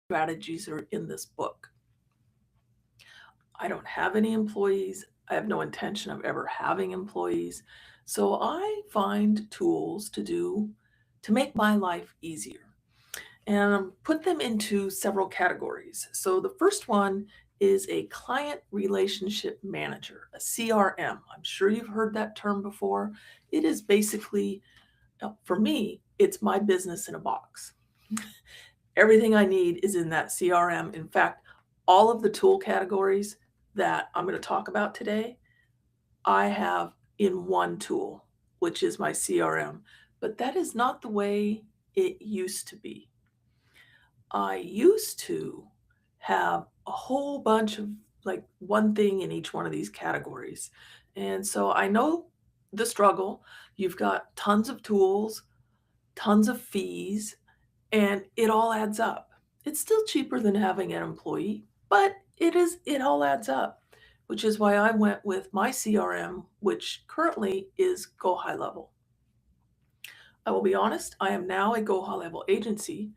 strategies are in this book. I don't have any employees. I have no intention of ever having employees. So I find tools to make my life easier and put them into several categories. So the first one is a client relationship manager, a CRM. I'm sure you've heard that term before. It is basically, for me, it's my business in a box. Everything I need is in that CRM. In fact, all of the tool categories that I'm going to talk about today, I have in one tool, which is my CRM. But that is not the way it used to be. I used to have a whole bunch of like one thing in each one of these categories. And so I know the struggle. You've got tons of tools, tons of fees, and it all adds up. It's still cheaper than having an employee, but it all adds up, which is why I went with my CRM, which currently is GoHighLevel. I will be honest, I am now a GoHighLevel agency,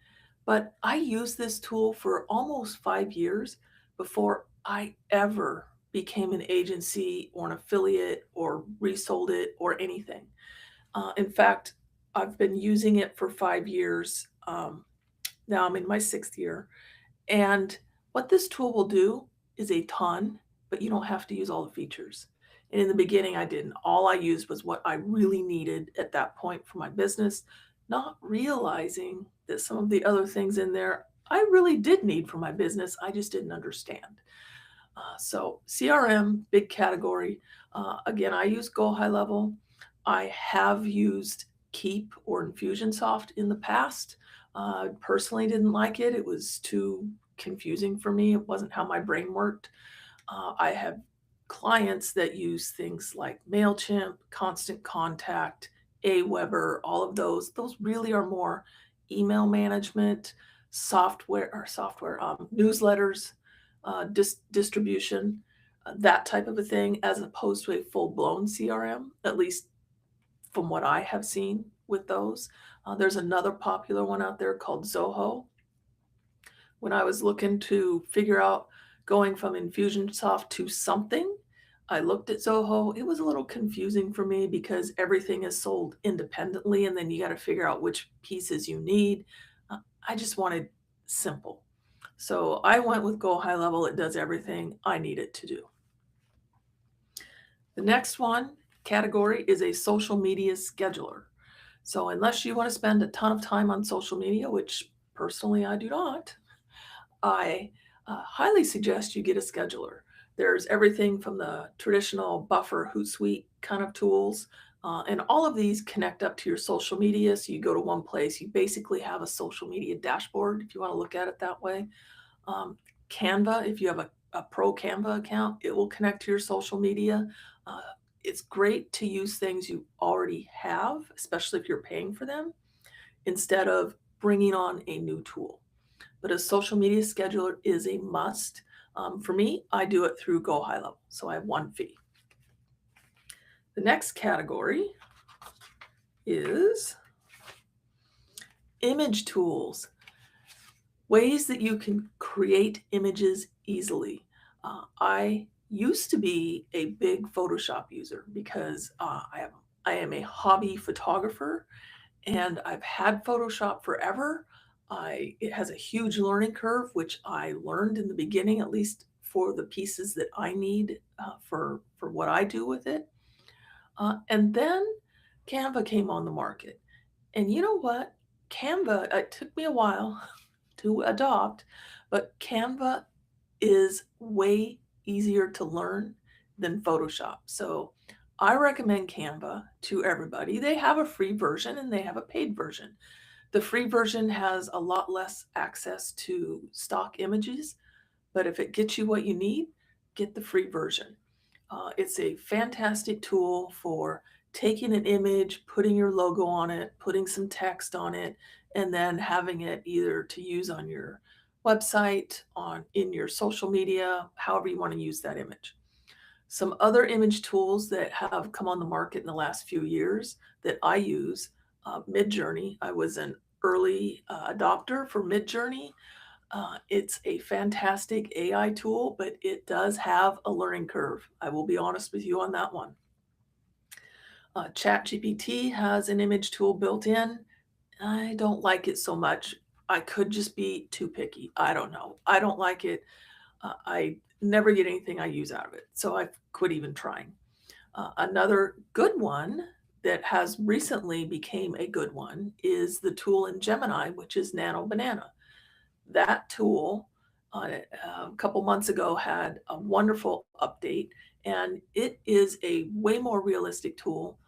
but I used this tool for almost 5 years before I ever became an agency or an affiliate or resold it or anything. In fact, I've been using it for 5 years. Now I'm in my sixth year. And what this tool will do is a ton, but you don't have to use all the features. And in the beginning, I didn't. All I used was what I really needed at that point for my business, not realizing that some of the other things in there I really did need for my business. I just didn't understand. So CRM, big category. Again, I use Go High Level. I have used Keep or Infusionsoft in the past. Personally didn't like it. It was too confusing for me. It wasn't how my brain worked. I have clients that use things like MailChimp, Constant Contact, Aweber, all of those. Those really are more email management, newsletters, distribution, that type of a thing, as opposed to a full blown CRM, at least from what I have seen with those. There's another popular one out there called Zoho. When I was looking to figure out going from Infusionsoft to something, I looked at Zoho. It was a little confusing for me because everything is sold independently, and then you got to figure out which pieces you need. I just wanted simple. So I went with GoHighLevel. It does everything I need it to do. The next one category is a social media scheduler. So unless you want to spend a ton of time on social media, which personally I do not, I highly suggest you get a scheduler. There's everything from the traditional Buffer, Hootsuite kind of tools, and all of these connect up to your social media. So you go to one place, you basically have a social media dashboard, if you want to look at it that way. Um, Canva, if you have a pro Canva account, it will connect to your social media. Uh, it's great to use things you already have, especially if you're paying for them, instead of bringing on a new tool. But a social media scheduler is a must. For me, I do it through GoHighLevel, so I have one fee. The next category is image tools, ways that you can create images easily. I used to be a big Photoshop user because I am a hobby photographer and I've had Photoshop forever. It has a huge learning curve, which I learned in the beginning, at least for the pieces that I need for what I do with it. And then Canva came on the market, and you know what? Canva. It took me a while to adopt, but Canva is way easier to learn than Photoshop. So I recommend Canva to everybody. They have a free version and they have a paid version. The free version has a lot less access to stock images, but if it gets you what you need, get the free version. It's a fantastic tool for taking an image, putting your logo on it, putting some text on it, and then having it either to use on your website, on in your social media, however you want to use that image. Some other image tools that have come on the market in the last few years that I use, Midjourney. I was an early adopter for Midjourney. It's a fantastic AI tool, but it does have a learning curve. I will be honest with you on that one. ChatGPT has an image tool built in. I don't like it so much. I could just be too picky. I don't know. I don't like it. I never get anything I use out of it. So I quit even trying. Another good one that has recently became a good one is the tool in Gemini, which is Nano Banana. That tool a couple months ago had a wonderful update, and it is a way more realistic tool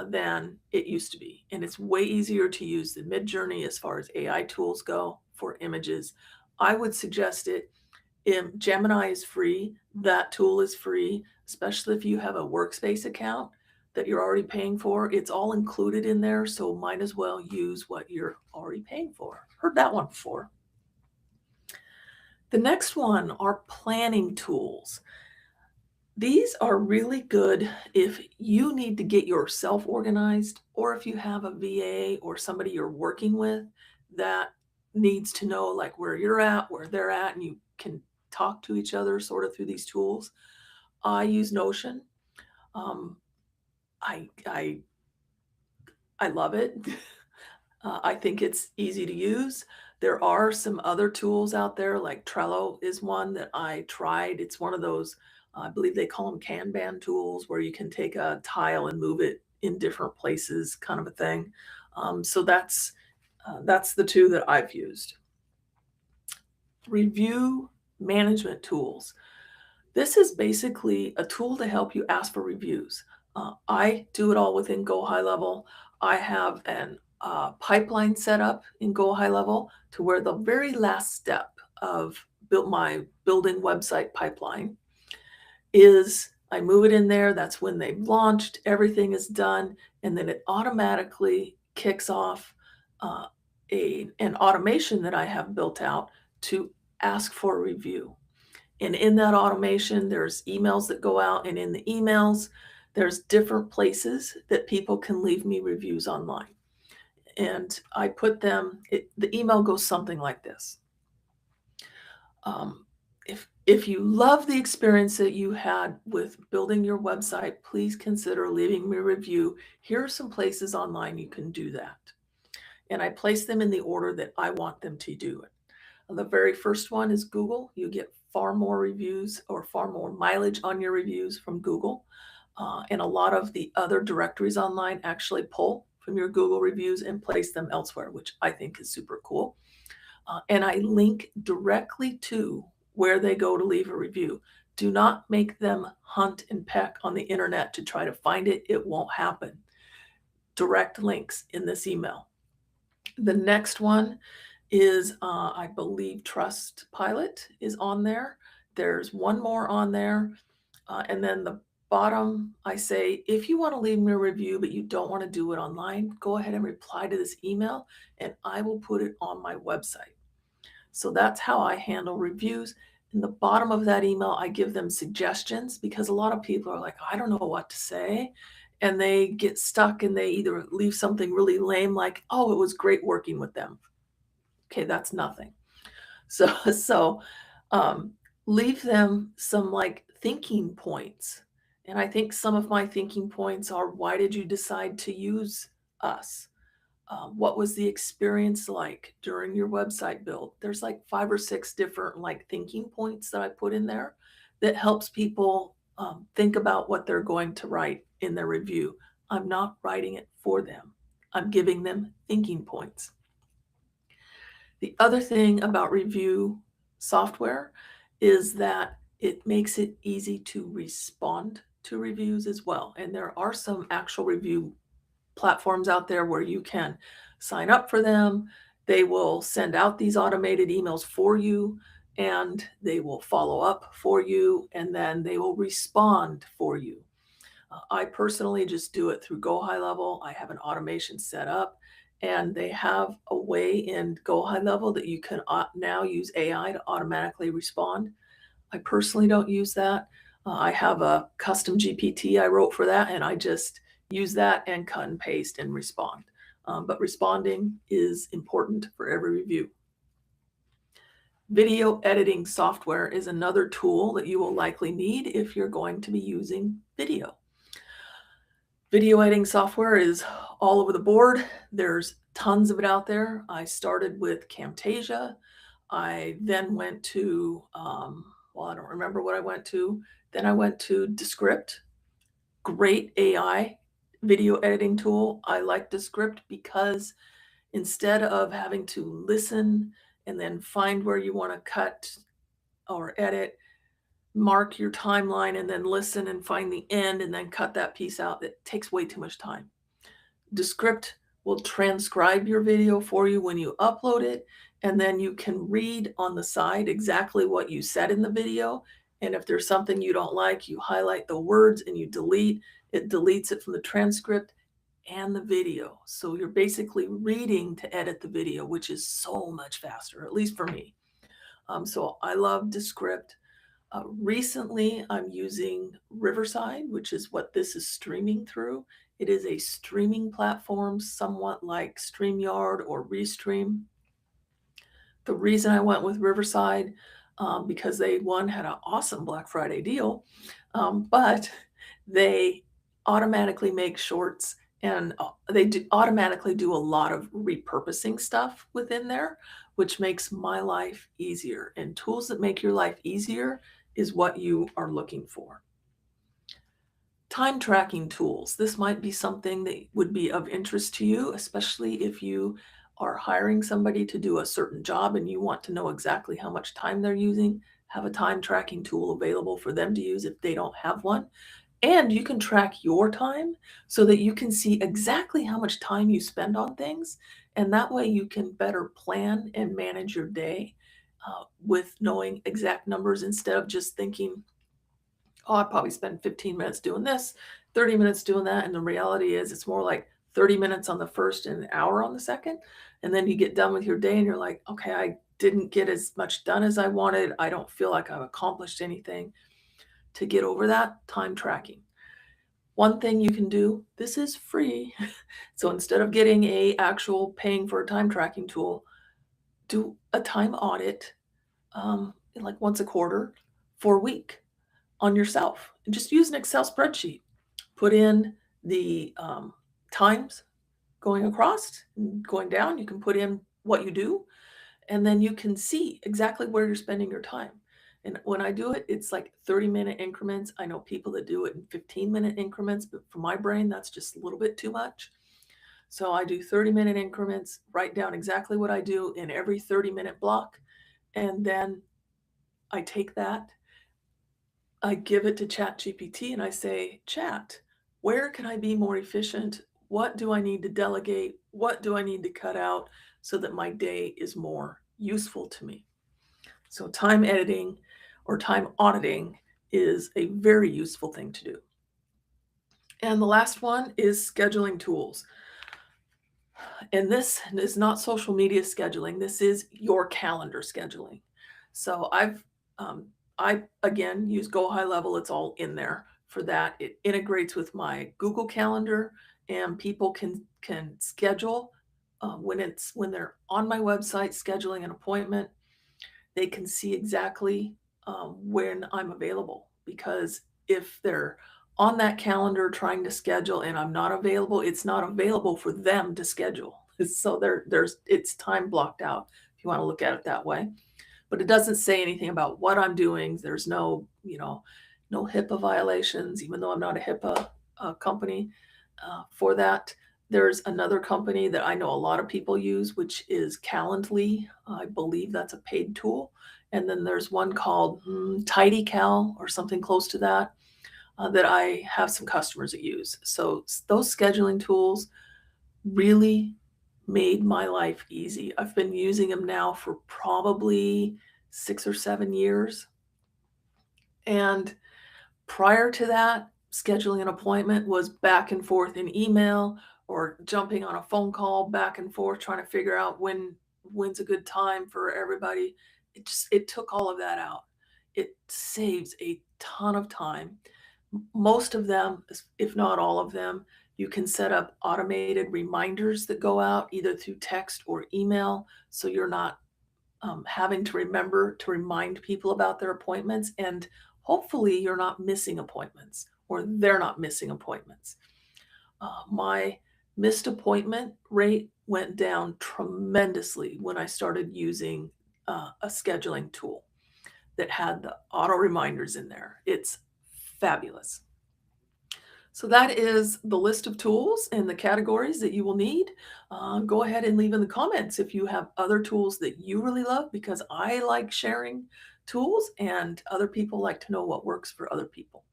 than it used to be. And it's way easier to use than Midjourney as far as AI tools go for images. I would suggest it. Gemini is free. That tool is free, especially if you have a workspace account that you're already paying for. It's all included in there, so might as well use what you're already paying for. Heard that one before. The next one are planning tools. These are really good if you need to get yourself organized or if you have a VA or somebody you're working with that needs to know like where you're at, where they're at, and you can talk to each other sort of through these tools. I use Notion. Um, I love it. I think it's easy to use. There are some other tools out there, like Trello is one that I tried. It's one of those, I believe they call them Kanban tools, where you can take a tile and move it in different places, kind of a thing. So that's the two that I've used. Review management tools. This is basically a tool to help you ask for reviews. I do it all within GoHighLevel. I have an pipeline set up in GoHighLevel to where the very last step of my building website pipeline is I move it in there. That's when they've launched, everything is done, and then it automatically kicks off uh, an automation that I have built out to ask for a review. And in that automation, there's emails that go out, and in the emails, there's different places that people can leave me reviews online. And I put the email goes something like this. Um, if you love the experience that you had with building your website, please consider leaving me a review. Here are some places online you can do that. And I place them in the order that I want them to do it. The very first one is Google. You get far more reviews or far more mileage on your reviews from Google. And a lot of the other directories online actually pull from your Google reviews and place them elsewhere, which I think is super cool. And I link directly to where they go to leave a review. Do not make them hunt and peck on the internet to try to find it. It won't happen. Direct links in this email. The next one is, I believe, Trustpilot is on there. There's one more on there. And then the bottom, I say, if you want to leave me a review, but you don't want to do it online, go ahead and reply to this email and I will put it on my website. So that's how I handle reviews. In the bottom of that email, I give them suggestions because a lot of people are like, I don't know what to say. And they get stuck and they either leave something really lame, like, oh, it was great working with them. Okay, that's nothing. So, so um, leave them some like thinking points. And I think some of my thinking points are, why did you decide to use us? What was the experience like during your website build? There's like 5 or 6 different like thinking points that I put in there that helps people think about what they're going to write in their review. I'm not writing it for them. I'm giving them thinking points. The other thing about review software is that it makes it easy to respond to reviews as well. And there are some actual review platforms out there where you can sign up for them. They will send out these automated emails for you and they will follow up for you and then they will respond for you. I personally just do it through GoHighLevel. I have an automation set up and they have a way in GoHighLevel that you can now use AI to automatically respond. I personally don't use that. I have a custom GPT I wrote for that, and I just use that and cut and paste and respond. But responding is important for every review. Video editing software is another tool that you will likely need if you're going to be using video. Video editing software is all over the board. There's tons of it out there. I started with Camtasia. I then went to, well, I don't remember what I went to. Then I went to Descript, great AI video editing tool. I like Descript because instead of having to listen and then find where you want to cut or edit, mark your timeline and then listen and find the end and then cut that piece out, it takes way too much time. Descript will transcribe your video for you when you upload it, and then you can read on the side exactly what you said in the video. And if there's something you don't like, you highlight the words and you delete. It deletes it from the transcript and the video. So you're basically reading to edit the video, which is so much faster, at least for me. So I love Descript. Recently, I'm using Riverside, which is what this is streaming through. It is a streaming platform, somewhat like StreamYard or Restream. The reason I went with Riverside, because they, one, had an awesome Black Friday deal, but they automatically make shorts and they automatically do a lot of repurposing stuff within there, which makes my life easier. And tools that make your life easier is what you are looking for. Time tracking tools. This might be something that would be of interest to you, especially if you are hiring somebody to do a certain job and you want to know exactly how much time they're using. Have a time tracking tool available for them to use if they don't have one. And you can track your time so that you can see exactly how much time you spend on things. And that way you can better plan and manage your day with knowing exact numbers instead of just thinking, oh, I probably spend 15 minutes doing this, 30 minutes doing that. And the reality is it's more like 30 minutes on the first and an hour on the second. And then you get done with your day and you're like, okay, I didn't get as much done as I wanted. I don't feel like I've accomplished anything. To get over that, time tracking. One thing you can do, this is free. So instead of getting a actual paying for a time tracking tool, do a time audit like once a quarter for a week on yourself. And just use an Excel spreadsheet. Put in the times going across and going down. You can put in what you do, and then you can see exactly where you're spending your time. And when I do it, it's like 30-minute increments. I know people that do it in 15-minute increments, but for my brain, that's just a little bit too much. So I do 30-minute increments, write down exactly what I do in every 30-minute block, and then I take that, I give it to ChatGPT and I say, Chat, where can I be more efficient? What do I need to delegate? What do I need to cut out so that my day is more useful to me? So, time editing or time auditing is a very useful thing to do. And the last one is scheduling tools. And this is not social media scheduling. This is your calendar scheduling. So I again use GoHighLevel. It's all in there for that. It integrates with my Google Calendar, and people can schedule when they're on my website scheduling an appointment. They can see exactly when I'm available, because if they're on that calendar trying to schedule and I'm not available, it's not available for them to schedule. So there's it's time blocked out if you want to look at it that way. But it doesn't say anything about what I'm doing. There's no, no HIPAA violations, even though I'm not a HIPAA company for that. There's another company that I know a lot of people use, which is Calendly. I believe that's a paid tool. And then there's one called TidyCal or something close to that that I have some customers that use. So those scheduling tools really made my life easy. I've been using them now for probably 6 or 7 years. And prior to that, scheduling an appointment was back and forth in email or jumping on a phone call back and forth trying to figure out when's a good time for everybody. It took all of that out. It saves a ton of time. Most of them, if not all of them, you can set up automated reminders that go out either through text or email, so you're not having to remember to remind people about their appointments, and hopefully you're not missing appointments or they're not missing appointments. My missed appointment rate went down tremendously when I started using a scheduling tool that had the auto reminders in there. It's fabulous. So that is the list of tools and the categories that you will need. Go ahead and leave in the comments if you have other tools that you really love, because I like sharing tools and other people like to know what works for other people.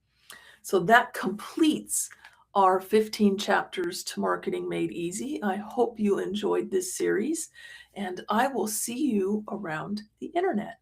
So that completes our 15 chapters to marketing made easy. I hope you enjoyed this series, and I will see you around the internet.